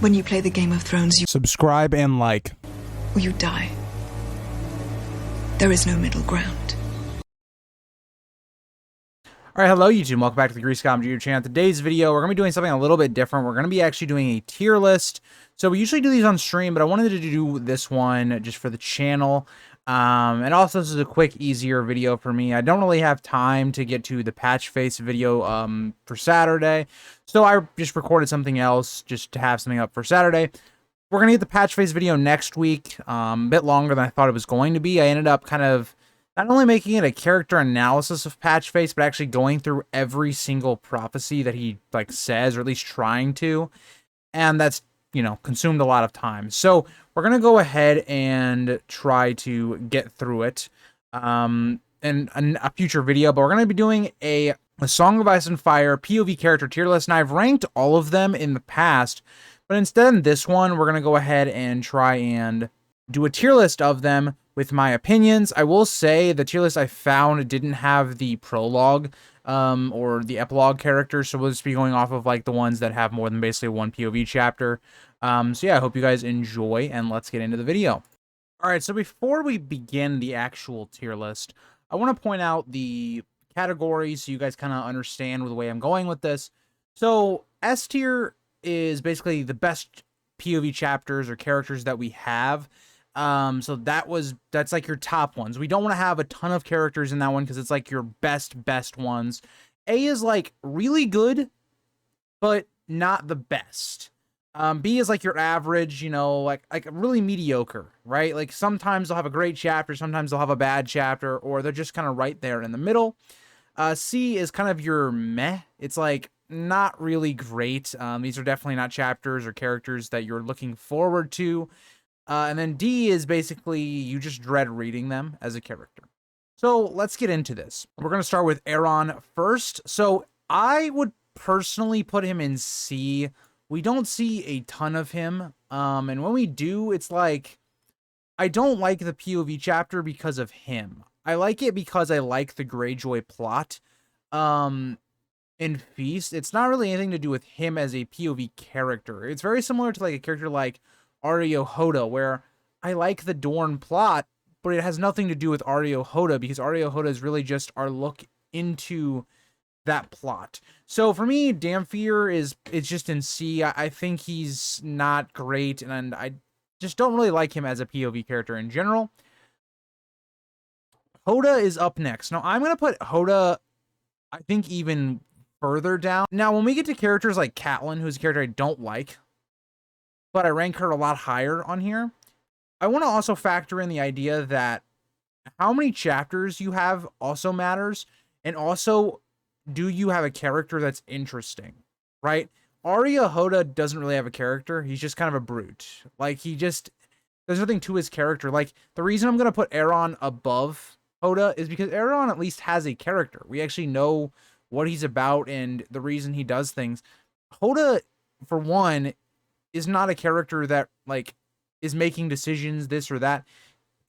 When you play the Game of Thrones, you Subscribe and like. or you die. There is no middle ground. Alright, hello YouTube, welcome back to the Grease Comedy YouTube channel. Today's video, we're going to be doing something a little bit different. We're going to be actually doing a tier list. So we usually do these on stream, but I wanted to do this one just for the channel. And also this is a quick, easier video for me. I don't really have time to get to the patch face video for Saturday. So I just recorded something else just to have something up for Saturday. We're going to get the patch face video next week, a bit longer than I thought it was going to be. I ended up kind of not only making it a character analysis of Patchface, but actually going through every single prophecy that he says, or at least trying to. And that's, consumed a lot of time. So we're going to go ahead and try to get through it in a future video. But we're going to be doing a Song of Ice and Fire POV character tier list. And I've ranked all of them in the past. But instead in this one, we're going to go ahead and try and do a tier list of them with my opinions. I will say the tier list I found didn't have the prologue or the epilogue characters, so we'll just be going off of the ones that have more than basically one POV chapter. So yeah, I hope you guys enjoy, and let's get into the video. Alright, so before we begin the actual tier list, I want to point out the categories so you guys kind of understand the way I'm going with this. So S tier is basically the best POV chapters or characters that we have. So that's like your top ones. We don't want to have a ton of characters in that one because it's like your best ones. A is like really good, but not the best. B is like your average, like really mediocre, right? Like sometimes they'll have a great chapter, sometimes they'll have a bad chapter, or they're just kind of right there in the middle. C is kind of your meh. It's like not really great. These are definitely not chapters or characters that you're looking forward to. And then D is basically you just dread reading them as a character. So let's get into this. We're going to start with Aaron first. So I would personally put him in C. We don't see a ton of him. And when we do, it's like, I don't like the POV chapter because of him. I like it because I like the Greyjoy plot. In Feast, it's not really anything to do with him as a POV character. It's very similar to a character like Areo Hoda, where I like the Dorne plot, but it has nothing to do with Areo Hoda, because Areo Hoda is really just our look into that plot. So for me, Damphir it's just in C. I think he's not great, and I just don't really like him as a POV character in general. Hoda is up next. Now I'm going to put Hoda, I think, even further down. Now when we get to characters like Catelyn, who's a character I don't like, but I rank her a lot higher on here, I want to also factor in the idea that how many chapters you have also matters, and also, do you have a character that's interesting, right? Areo Hoda doesn't really have a character. He's just kind of a brute. There's nothing to his character. The reason I'm going to put Aaron above Hoda is because Aaron at least has a character. We actually know what he's about and the reason he does things. Hoda, for one, is not a character that is making decisions this or that.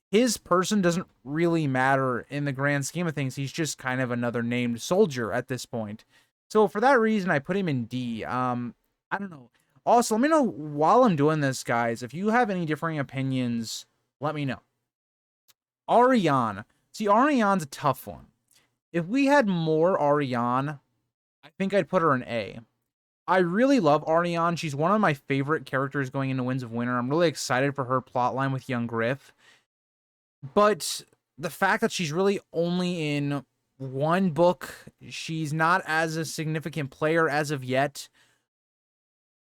His person doesn't really matter in the grand scheme of things. He's just kind of another named soldier at this point. So for that reason, I put him in D. I don't know. Also, let me know while I'm doing this, guys, if you have any differing opinions, let me know. Arianne. See, Arianne's a tough one. If we had more Arianne, I think I'd put her in A. I really love Arianne. She's one of my favorite characters going into Winds of Winter. I'm really excited for her plotline with young Griff. But the fact that she's really only in one book, she's not as a significant player as of yet.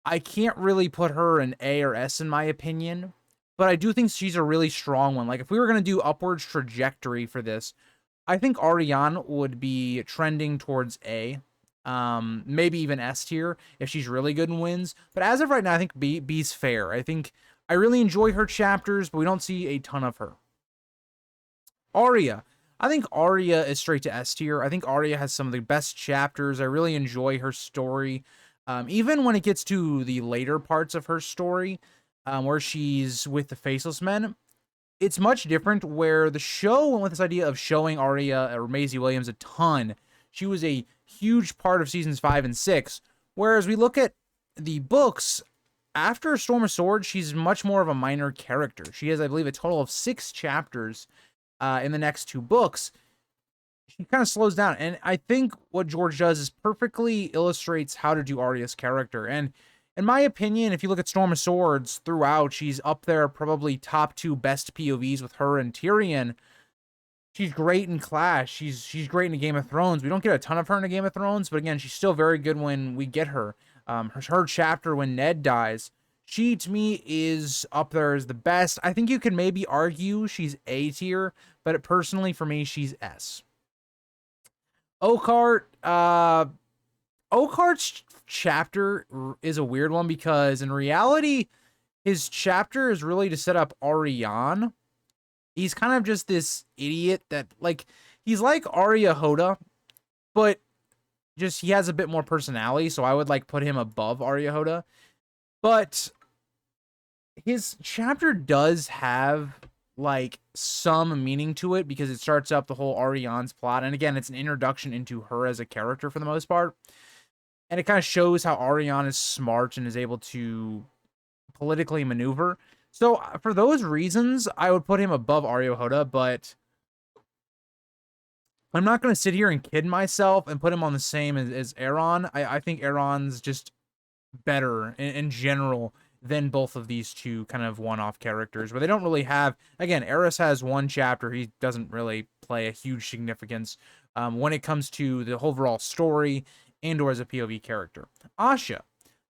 I can't really put her in A or S in my opinion. But I do think she's a really strong one. If we were going to do upwards trajectory for this, I think Arianne would be trending towards A. Maybe even S tier if she's really good and wins. But as of right now, I think B's fair. I really enjoy her chapters, but we don't see a ton of her. Arya. I think Arya is straight to S tier. I think Arya has some of the best chapters. I really enjoy her story. Even when it gets to the later parts of her story, where she's with the Faceless Men, it's much different, where the show went with this idea of showing Arya or Maisie Williams a ton. She was a huge part of seasons 5 and 6. Whereas we look at the books, after Storm of Swords, she's much more of a minor character. She has, I believe, a total of 6 chapters in the next 2 books. She kind of slows down, and I think what George does is perfectly illustrates how to do Arya's character. And in my opinion, if you look at Storm of Swords throughout, she's up there, probably top 2 best POVs with her and Tyrion. She's great in Clash. She's great in a Game of Thrones. We don't get a ton of her in a Game of Thrones, but again, she's still very good when we get her. Her chapter when Ned dies, she to me is up there as the best. I think you could maybe argue she's A tier, but personally for me, she's S. Oakheart, Oakheart's chapter is a weird one because in reality, his chapter is really to set up Arianne. He's kind of just this idiot that, like, he's like Arya Hoda, but just he has a bit more personality, so I would like put him above Arya Hoda. But his chapter does have like some meaning to it because it starts up the whole Arianne's plot, and again, it's an introduction into her as a character for the most part, and it kind of shows how Arianne is smart and is able to politically maneuver. So for those reasons, I would put him above Arya Hoda, but I'm not going to sit here and kid myself and put him on the same as Aeron. I think Aeron's just better in general than both of these two kind of one-off characters, where they don't really have, again, Aerys has 1 chapter. He doesn't really play a huge significance when it comes to the overall story and or as a POV character. Asha.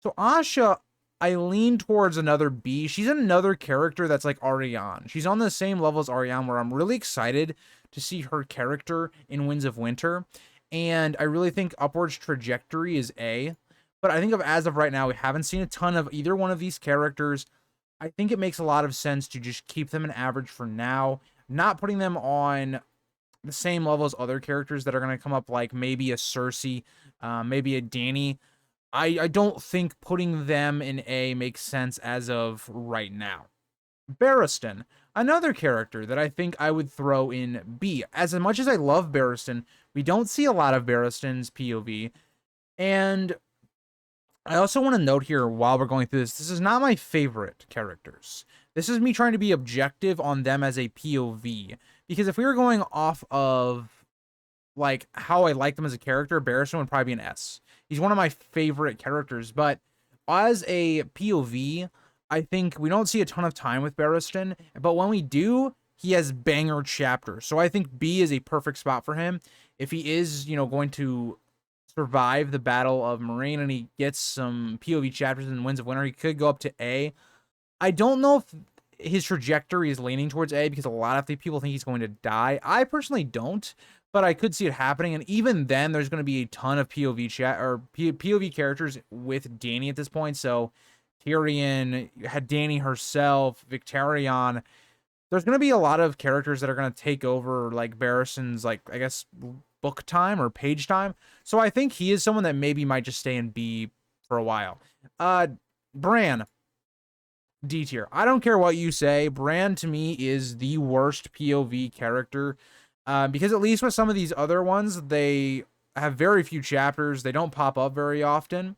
So Asha, I lean towards another B. She's another character that's like Arianne. She's on the same level as Arianne, where I'm really excited to see her character in Winds of Winter. And I really think Upward's trajectory is A. But I think as of right now, we haven't seen a ton of either one of these characters. I think it makes a lot of sense to just keep them an average for now, not putting them on the same level as other characters that are going to come up, like maybe a Cersei, maybe a Dany. I don't think putting them in A makes sense as of right now. Barristan, another character that I think I would throw in B. As much as I love Barristan, we don't see a lot of Barristan's POV. And I also want to note here while we're going through this is not my favorite characters. This is me trying to be objective on them as a POV. Because if we were going off of like how I like them as a character, Barristan would probably be an S. He's one of my favorite characters, but as a POV, I think we don't see a ton of time with Barristan, but when we do, he has banger chapters. So I think B is a perfect spot for him. If he is, going to survive the Battle of Meereen and he gets some POV chapters in Winds of Winter, he could go up to A. I don't know if his trajectory is leaning towards A because a lot of the people think he's going to die. I personally don't, but I could see it happening. And even then, there's going to be a ton of POV characters with Dany at this point. So Tyrion, had Dany herself, Victarion. There's going to be a lot of characters that are going to take over like Barristan's, like, I guess, book time or page time. So I think he is someone that maybe might just stay in B for a while. Bran, D tier. I don't care what you say. Bran to me is the worst POV character. Because at least with some of these other ones, they have very few chapters. They don't pop up very often.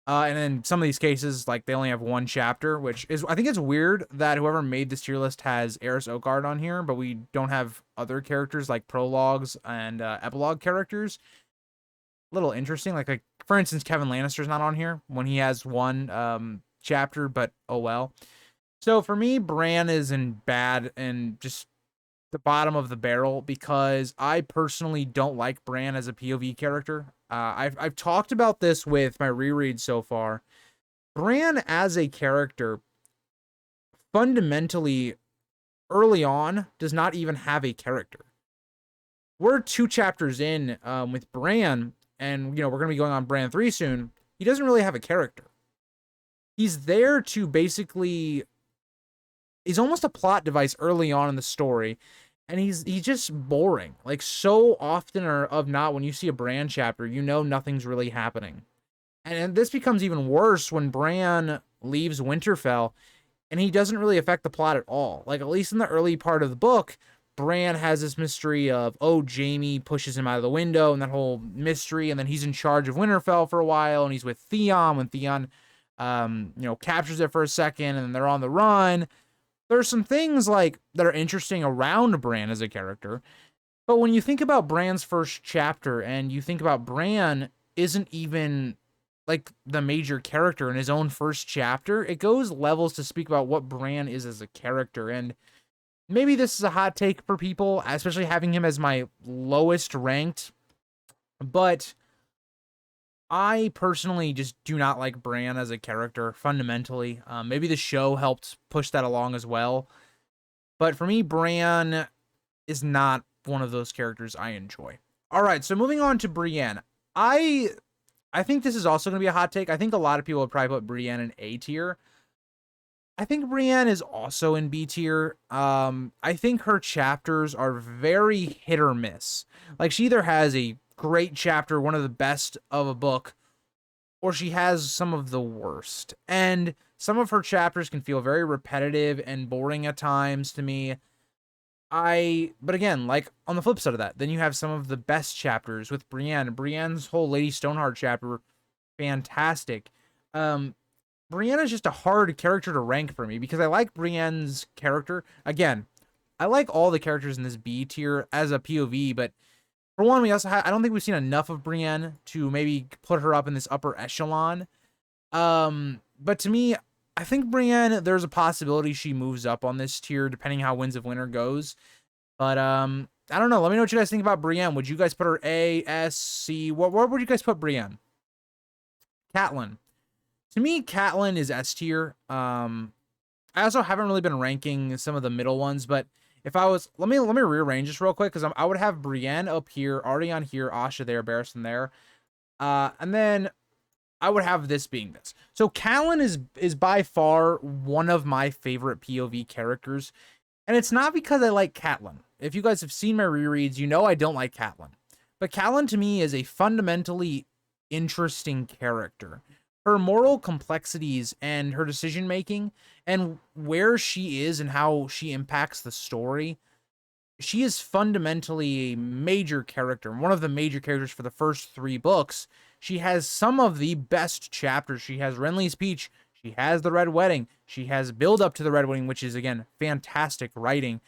And in some of these cases, like, they only have 1 chapter, which is, I think it's weird that whoever made this tier list has Aerys Oakheart on here, but we don't have other characters like prologues and epilogue characters. A little interesting. Like, for instance, Kevin Lannister's not on here when he has 1 chapter, but oh well. So for me, Bran is in bad and just the bottom of the barrel because I personally don't like Bran as a POV character. I've talked about this with my reread so far. Bran as a character fundamentally early on does not even have a character. We're 2 chapters in with Bran, and we're going to be going on Bran 3 soon. He doesn't really have a character. He's there to basically, he's almost a plot device early on in the story. And he's just boring. Like, so often or of not, when you see a Bran chapter, nothing's really happening. And this becomes even worse when Bran leaves Winterfell, and he doesn't really affect the plot at all. Like, at least in the early part of the book, Bran has this mystery of, Jaime pushes him out of the window, and that whole mystery, and then he's in charge of Winterfell for a while, and he's with Theon when Theon captures it for a second and then they're on the run. There's some things like that are interesting around Bran as a character. But when you think about Bran's first chapter and you think about Bran isn't even like the major character in his own first chapter, it goes levels to speak about what Bran is as a character. And maybe this is a hot take for people, especially having him as my lowest ranked, but I personally just do not like Bran as a character fundamentally. Maybe the show helped push that along as well. But for me, Bran is not one of those characters I enjoy. All right, so moving on to Brienne. I think this is also going to be a hot take. I think a lot of people would probably put Brienne in A tier. I think Brienne is also in B tier. I think her chapters are very hit or miss. Like, she either has a great chapter, one of the best of a book, or she has some of the worst. And some of her chapters can feel very repetitive and boring at times to me. But again, like, on the flip side of that, then you have some of the best chapters with Brienne. Brienne's whole Lady Stoneheart chapter, fantastic. Brienne is just a hard character to rank for me because I like Brienne's character. Again, I like all the characters in this B tier as a POV, but for one, I don't think we've seen enough of Brienne to maybe put her up in this upper echelon. But to me, I think Brienne, there's a possibility she moves up on this tier depending how Winds of Winter goes. But I don't know. Let me know what you guys think about Brienne. Would you guys put her A, S, C? Where would you guys put Brienne? Catelyn. To me, Catelyn is S tier. I also haven't really been ranking some of the middle ones, but if I was, let me rearrange this real quick because I would have Brienne up here, Arianne here, Asha there, Barristan there, and then I would have this being this. So Catelyn is by far one of my favorite POV characters, and it's not because I like Catelyn. If you guys have seen my rereads, you know I don't like Catelyn, but Catelyn to me is a fundamentally interesting character. Her moral complexities and her decision making and where she is and how she impacts the story. She is fundamentally a major character, one of the major characters for the first 3 books. She has some of the best chapters. She has Renly's speech. She has the Red Wedding. She has build up to the Red Wedding, which is, again, fantastic writing.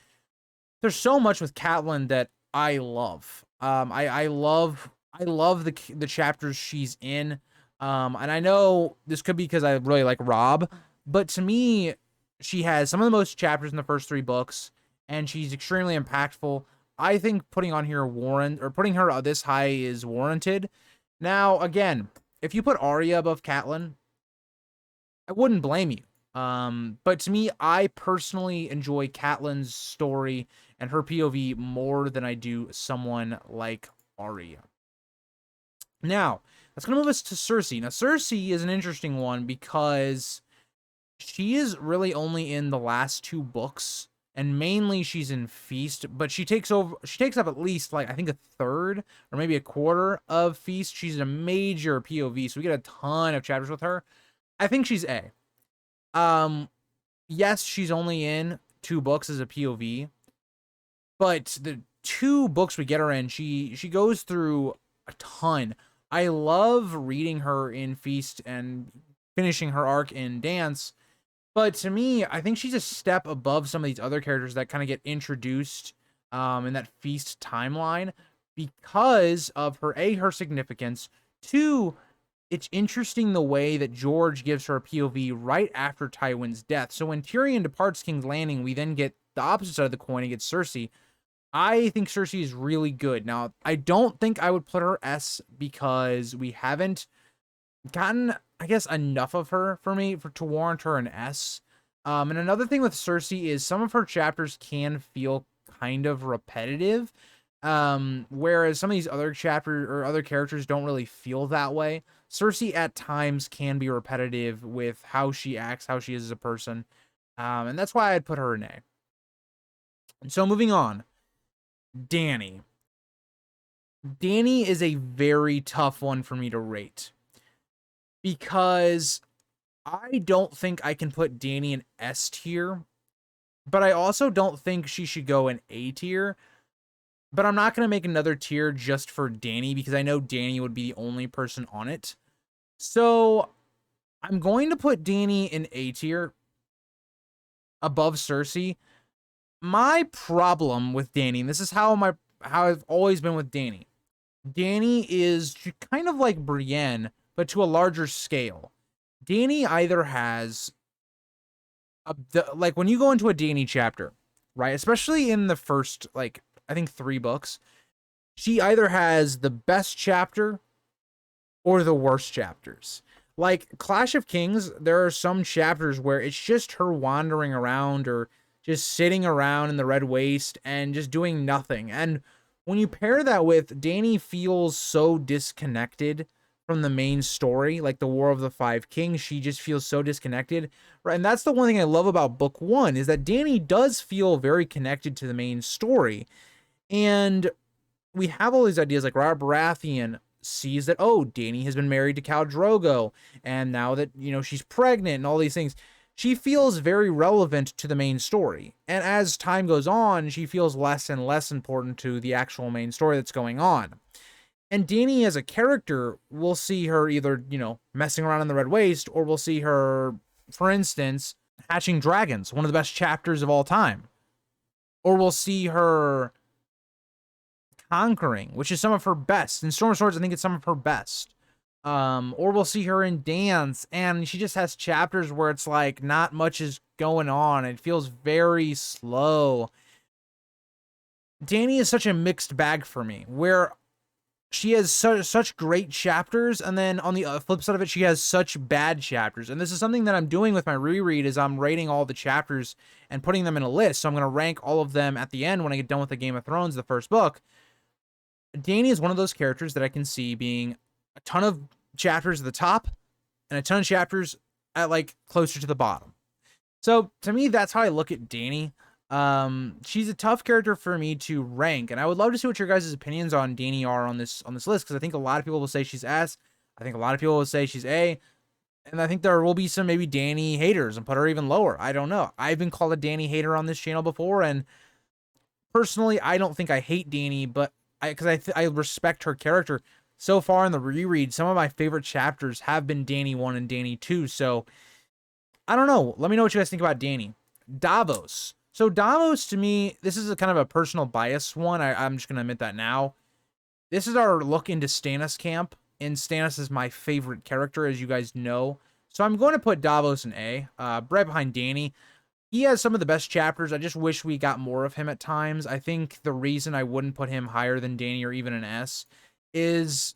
There's so much with Catelyn that I love. I love the chapters she's in. And I know this could be because I really like Robb, but to me, she has some of the most chapters in the first 3 books, and she's extremely impactful. I think putting her this high is warranted. Now, again, if you put Arya above Catelyn, I wouldn't blame you. But to me, I personally enjoy Catelyn's story and her POV more than I do someone like Arya. Now, that's going to move us to Cersei. Now, Cersei is an interesting one because she is really only in the last 2 books, and mainly she's in Feast, but she takes up at least, like, I think a third or maybe a quarter of Feast. She's a major POV, so we get a ton of chapters with her. I think she's A. Yes, she's only in 2 books as a POV, but the 2 books we get her in, she goes through a ton. I love reading her in Feast and finishing her arc in Dance, but to me, I think she's a step above some of these other characters that kind of get introduced in that Feast timeline because of her significance. 2, it's interesting the way that George gives her a POV right after Tywin's death. So when Tyrion departs King's Landing, we then get the opposite side of the coin and get Cersei. I think Cersei is really good. Now, I don't think I would put her S because we haven't gotten, I guess, enough of her for me to warrant her an S. And another thing with Cersei is some of her chapters can feel kind of repetitive, whereas some of these other chapters or other characters don't really feel that way. Cersei at times can be repetitive with how she acts, how she is as a person, and that's why I'd put her an A. And so moving on. Dany. Dany is a very tough one for me to rate because I don't think I can put Dany in S tier, but I also don't think she should go in A tier. But I'm not going to make another tier just for Dany because I know Dany would be the only person on it. So I'm going to put Dany in A tier above Cersei. My problem with Dany, and this is how I've always been with Dany. Dany is kind of like Brienne, but to a larger scale. Dany either has like when you go into a Dany chapter, right? Especially in the first, like, I think 3 books, she either has the best chapter or the worst chapters. Like Clash of Kings, there are some chapters where it's just her wandering around or just sitting around in the Red Waste and just doing nothing. And when you pair that with Dany feels so disconnected from the main story, like the War of the Five Kings, she just feels so disconnected. Right, and that's the one thing I love about book 1 is that Dany does feel very connected to the main story. And we have all these ideas like Robert Baratheon sees that, oh, Dany has been married to Khal Drogo, and now that, you know, she's pregnant and all these things, she feels very relevant to the main story. And as time goes on, she feels less and less important to the actual main story that's going on. And Dany as a character, we'll see her either, you know, messing around in the Red Waste, or we'll see her, for instance, hatching dragons, one of the best chapters of all time. Or we'll see her conquering, which is some of her best. In Storm of Swords, I think it's some of her best. Or we'll see her in Dance, and she just has chapters where it's like not much is going on. It feels very slow. Dany is such a mixed bag for me, where she has such great chapters, and then on the flip side of it, she has such bad chapters. And this is something that I'm doing with my reread, is I'm rating all the chapters and putting them in a list. So I'm going to rank all of them at the end when I get done with the Game of Thrones, the first book. Dany is one of those characters that I can see being a ton of chapters at the top and a ton of chapters at like closer to the bottom. So to me, that's how I look at Dany. She's a tough character for me to rank, and I would love to see what your guys' opinions on Dany are on this list, because I think a lot of people will say she's S. I think a lot of people will say she's A. And I think there will be some maybe Dany haters and put her even lower. I don't know. I've been called a Dany hater on this channel before, and personally, I don't think I hate Dany, but because I respect her character. So far in the reread, some of my favorite chapters have been Dany 1 and Dany 2. So I don't know. Let me know what you guys think about Dany. Davos. So Davos, to me, this is a kind of a personal bias one. I'm just going to admit that now. This is our look into Stannis camp, and Stannis is my favorite character, as you guys know. So I'm going to put Davos in A, right behind Dany. He has some of the best chapters. I just wish we got more of him at times. I think the reason I wouldn't put him higher than Dany or even an S is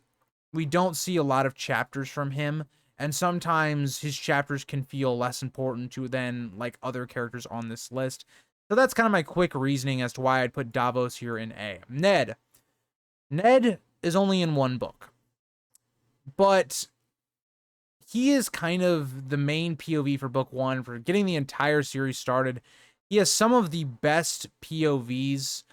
we don't see a lot of chapters from him, and sometimes his chapters can feel less important to than like other characters on this list. So that's kind of my quick reasoning as to why I'd put Davos here in A. Ned. Ned is only in 1 book, but he is kind of the main POV for book 1 for getting the entire series started. He has some of the best POVs,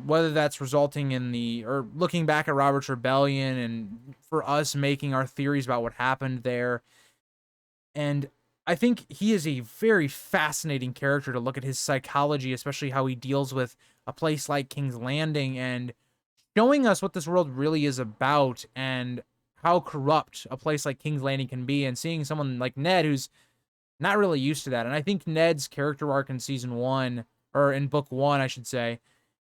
whether that's resulting in or looking back at Robert's Rebellion and for us making our theories about what happened there. And I think he is a very fascinating character to look at his psychology, especially how he deals with a place like King's Landing and showing us what this world really is about and how corrupt a place like King's Landing can be, and seeing someone like Ned who's not really used to that. And I think Ned's character arc in season 1, or in book 1, I should say,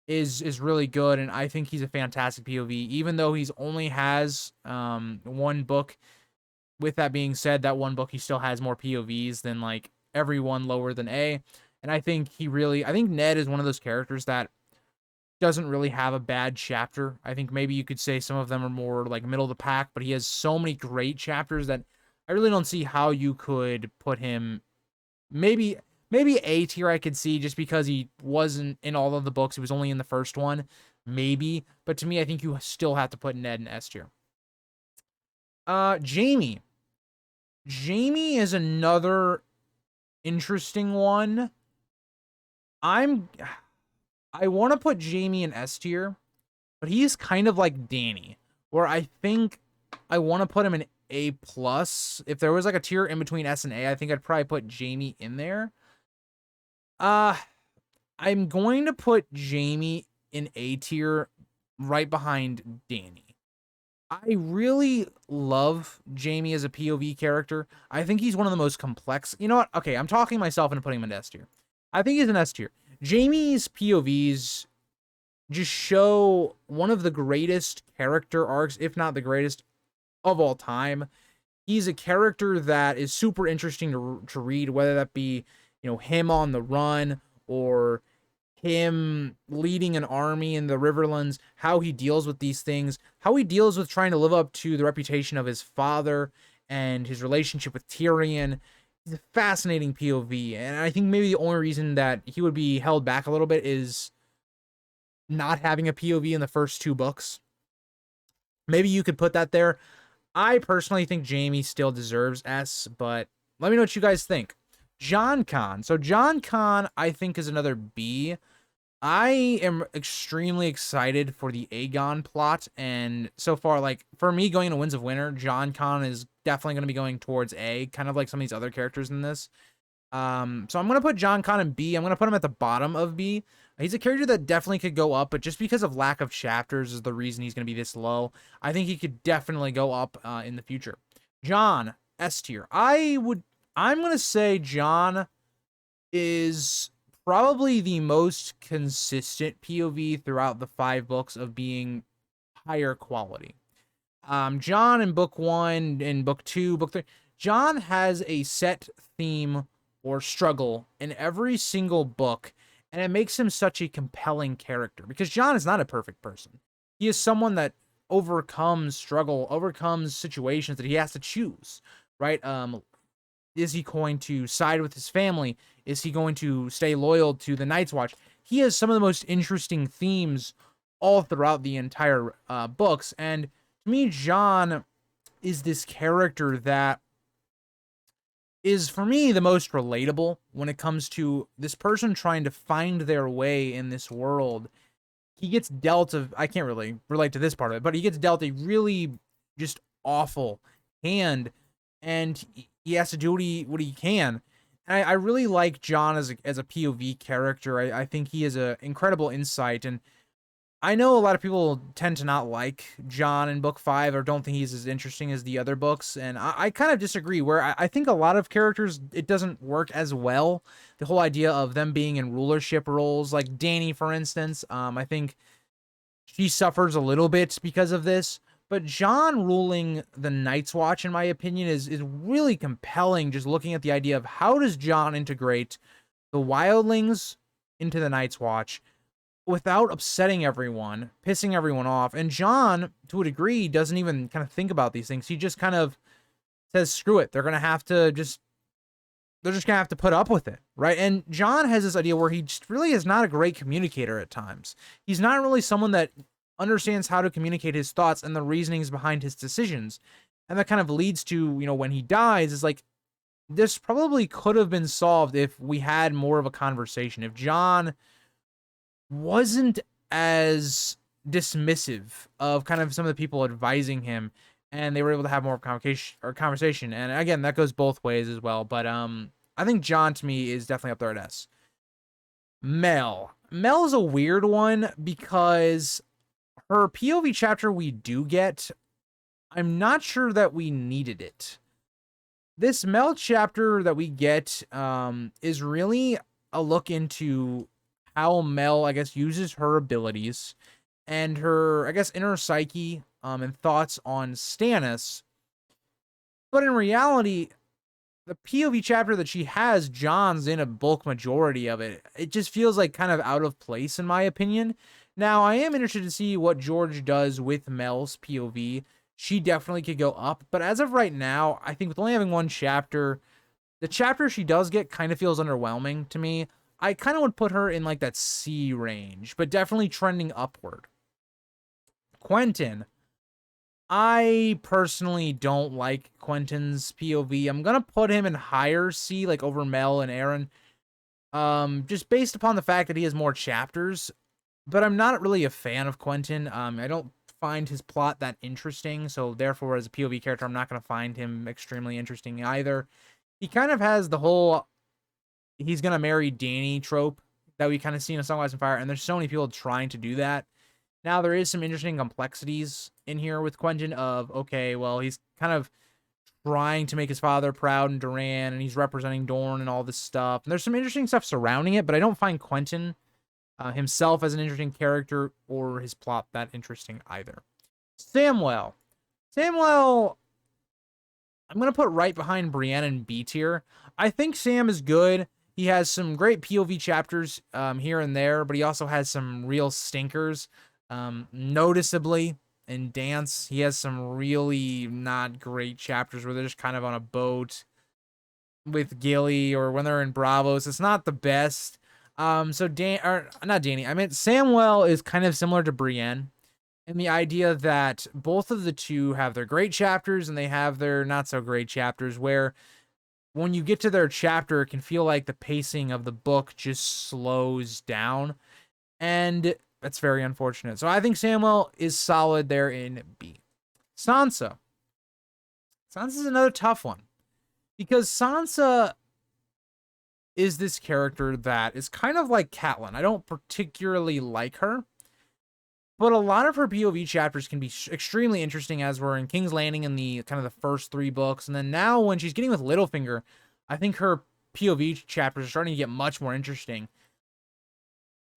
is really good, and I think he's a fantastic POV, even though he's only has 1 book. With that being said, that 1 book, he still has more POVs than like everyone lower than A. And I think Ned is one of those characters that doesn't really have a bad chapter. I think maybe you could say some of them are more like middle of the pack, but he has so many great chapters that I really don't see how you could put him maybe A tier I could see, just because he wasn't in all of the books. He was only in the first one, maybe. But to me, I think you still have to put Ned in S tier. Jaime. Jaime is another interesting one. I want to put Jaime in S tier, but he's kind of like Dany, where I think I want to put him in A+. If there was like a tier in between S and A, I think I'd probably put Jaime in there. I'm going to put Jaime in A tier right behind Dany. I really love Jaime as a POV character. I think he's one of the most complex. You know what? Okay, I'm talking myself into putting him in S tier. I think he's an S tier. Jaime's POVs just show one of the greatest character arcs, if not the greatest of all time. He's a character that is super interesting to read, whether that be, him on the run or him leading an army in the Riverlands, how he deals with these things, how he deals with trying to live up to the reputation of his father and his relationship with Tyrion. He's a fascinating POV, and I think maybe the only reason that he would be held back a little bit is not having a POV in the first 2 books. Maybe you could put that there. I personally think Jaime still deserves S, but let me know what you guys think. Jon Con. So Jon Con, I think, is another B. I am extremely excited for the Aegon plot, and so far, like, for me going into Winds of Winter, Jon Con is definitely going to be going towards A, kind of like some of these other characters in this. So I'm going to put Jon Con in B. I'm going to put him at the bottom of B. He's a character that definitely could go up, but just because of lack of chapters is the reason he's going to be this low. I think he could definitely go up in the future. Jon, S tier. I'm going to say Jon is probably the most consistent POV throughout the 5 books of being higher quality. Jon in book 1, in book 2, book 3, Jon has a set theme or struggle in every single book, and it makes him such a compelling character because Jon is not a perfect person. He is someone that overcomes struggle, overcomes situations that he has to choose, right? Is he going to side with his family? Is he going to stay loyal to the Night's Watch? He has some of the most interesting themes all throughout the entire books, and to me, Jon is this character that is, for me, the most relatable when it comes to this person trying to find their way in this world. He gets dealt I can't really relate to this part of it, but he gets dealt a really just awful hand, and he has to do what he can. And I really like Jon as a POV character. I think he has an incredible insight, and I know a lot of people tend to not like Jon in book 5 or don't think he's as interesting as the other books. And I kind of disagree, where I think a lot of characters, it doesn't work as well. The whole idea of them being in rulership roles, like Dany, for instance, I think she suffers a little bit because of this. But Jon ruling the Night's Watch, in my opinion, is really compelling, just looking at the idea of how does Jon integrate the wildlings into the Night's Watch without upsetting everyone, pissing everyone off. And Jon, to a degree, doesn't even kind of think about these things. He just kind of says, screw it. They're just gonna have to put up with it, right? And Jon has this idea where he just really is not a great communicator at times. He's not really someone that understands how to communicate his thoughts and the reasonings behind his decisions. And that kind of leads to, when he dies, is like, this probably could have been solved if we had more of a conversation. If Jon wasn't as dismissive of kind of some of the people advising him, and they were able to have more conversation. And again, that goes both ways as well. But I think Jon, to me, is definitely up there at S. Mel is a weird one because her POV chapter we do get, I'm not sure that we needed it. This Mel chapter that we get is really a look into how Mel, I guess, uses her abilities and her, I guess, inner psyche and thoughts on Stannis. But in reality, the POV chapter that she has, Jon's in a bulk majority of it. It just feels like kind of out of place, in my opinion. Now, I am interested to see what George does with Mel's POV. She definitely could go up, but as of right now, I think with only having 1 chapter, the chapter she does get kind of feels underwhelming to me. I kind of would put her in like that C range, but definitely trending upward. Quentin. I personally don't like Quentin's POV. I'm going to put him in higher C, like over Mel and Aaron. Just based upon the fact that he has more chapters, but I'm not really a fan of Quentin. I don't find his plot that interesting, so therefore as a POV character, I'm not going to find him extremely interesting either. He kind of has the whole he's going to marry Dany trope that we kind of see in A Song of Ice and Fire, and there's so many people trying to do that. Now, there is some interesting complexities in here with Quentin of, okay, well, he's kind of trying to make his father proud in Duran, and he's representing Dorne and all this stuff. And there's some interesting stuff surrounding it, but I don't find Quentin himself as an interesting character or his plot that interesting either. Samwell. Samwell, I'm going to put right behind Brienne in B tier. I think Sam is good. He has some great POV chapters here and there, but he also has some real stinkers. Noticeably, in Dance, he has some really not great chapters where they're just kind of on a boat with Gilly, or when they're in Bravos. It's not the best. So not Dany. I meant Samwell is kind of similar to Brienne, and the idea that both of the two have their great chapters and they have their not so great chapters, where when you get to their chapter, it can feel like the pacing of the book just slows down, and that's very unfortunate. So I think Samwell is solid there in B. Sansa. Sansa's another tough one, because Sansa is this character that is kind of like Catelyn. I don't particularly like her, but a lot of her POV chapters can be extremely interesting, as we're in King's Landing in the kind of the first 3 books. And then now when she's getting with Littlefinger, I think her POV chapters are starting to get much more interesting.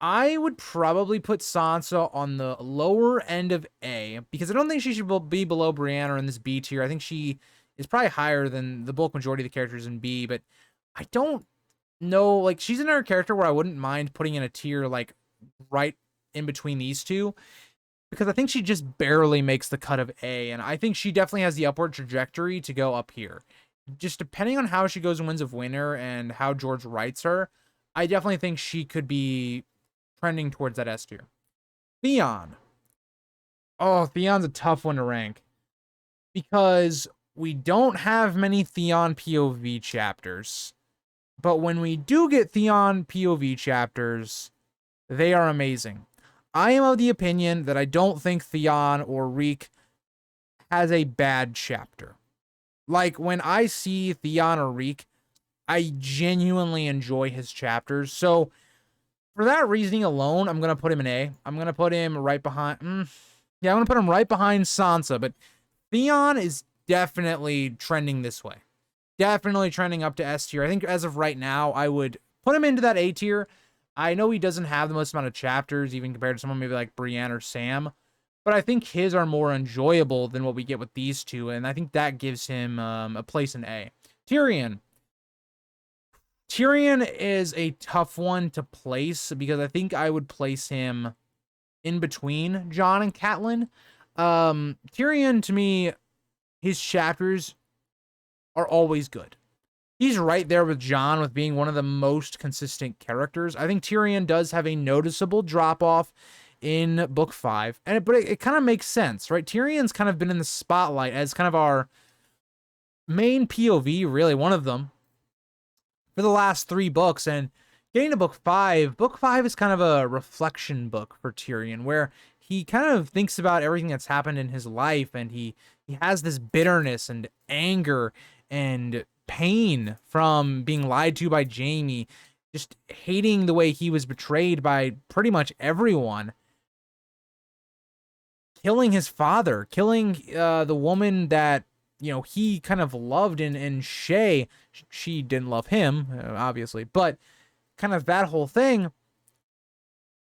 I would probably put Sansa on the lower end of A, because I don't think she should be below Brienne or in this B tier. I think she is probably higher than the bulk majority of the characters in B, but I don't know. Like, she's another character where I wouldn't mind putting in a tier, like, right in between these two, because I think she just barely makes the cut of A, and I think she definitely has the upward trajectory to go up here. Just depending on how she goes in Winds of Winter and how George writes her, I definitely think she could be trending towards that S tier. Theon. Oh, Theon's a tough one to rank, because we don't have many Theon POV chapters, but when we do get Theon POV chapters, they are amazing. I am of the opinion that I don't think Theon or Reek has a bad chapter. Like, when I see Theon or Reek, I genuinely enjoy his chapters. So, for that reasoning alone, I'm going to put him in A. I'm going to put him right behind... I'm going to put him right behind Sansa. But Theon is definitely trending this way. Definitely trending up to S tier. I think as of right now, I would put him into that A tier. I know he doesn't have the most amount of chapters, even compared to someone maybe like Brienne or Sam, but I think his are more enjoyable than what we get with these two, and I think that gives him a place in A. Tyrion. Tyrion is a tough one to place, because I think I would place him in between Jon and Catelyn. Tyrion, to me, his chapters are always good. He's right there with Jon with being one of the most consistent characters. I think Tyrion does have a noticeable drop-off in Book 5, but it kind of makes sense, right? Tyrion's kind of been in the spotlight as kind of our main POV, really, one of them, for the last 3 books, and getting to Book 5 is kind of a reflection book for Tyrion, where he kind of thinks about everything that's happened in his life, and he has this bitterness and anger and pain from being lied to by Jaime, just hating the way he was betrayed by pretty much everyone, killing his father, killing the woman that, you know, he kind of loved in Shay. She didn't love him, obviously, but kind of that whole thing,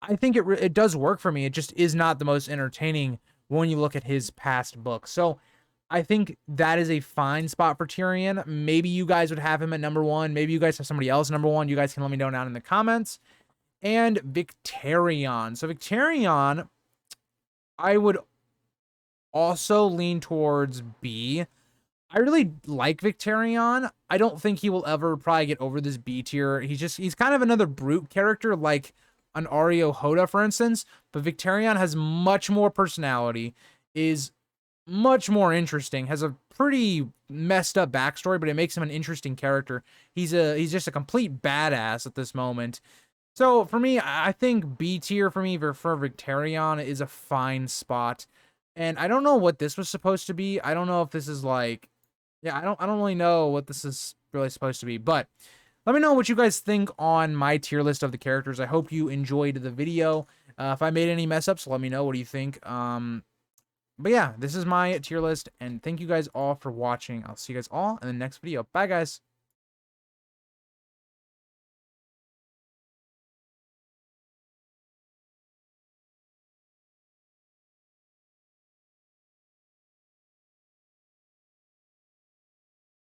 I think it does work for me. It just is not the most entertaining when you look at his past books. So I think that is a fine spot for Tyrion. Maybe you guys would have him at number 1. Maybe you guys have somebody else number 1. You guys can let me know down in the comments. And Victarion. So Victarion, I would also lean towards B. I really like Victarion. I don't think he will ever probably get over this B tier. He's kind of another brute character, like an Ario Hoda, for instance. But Victarion has much more personality, is much more interesting, has a pretty messed up backstory, but it makes him an interesting character. He's just a complete badass at this moment. So for me, I think B tier for me for Victarion is a fine spot. And I don't know what this was supposed to be. I don't know if this is like, yeah, I don't really know what this is really supposed to be, but let me know what you guys think on my tier list of the characters. I hope you enjoyed the video. If I made any mess ups, let me know. What do you think? But yeah, this is my tier list, and thank you guys all for watching. I'll see you guys all in the next video. Bye, guys.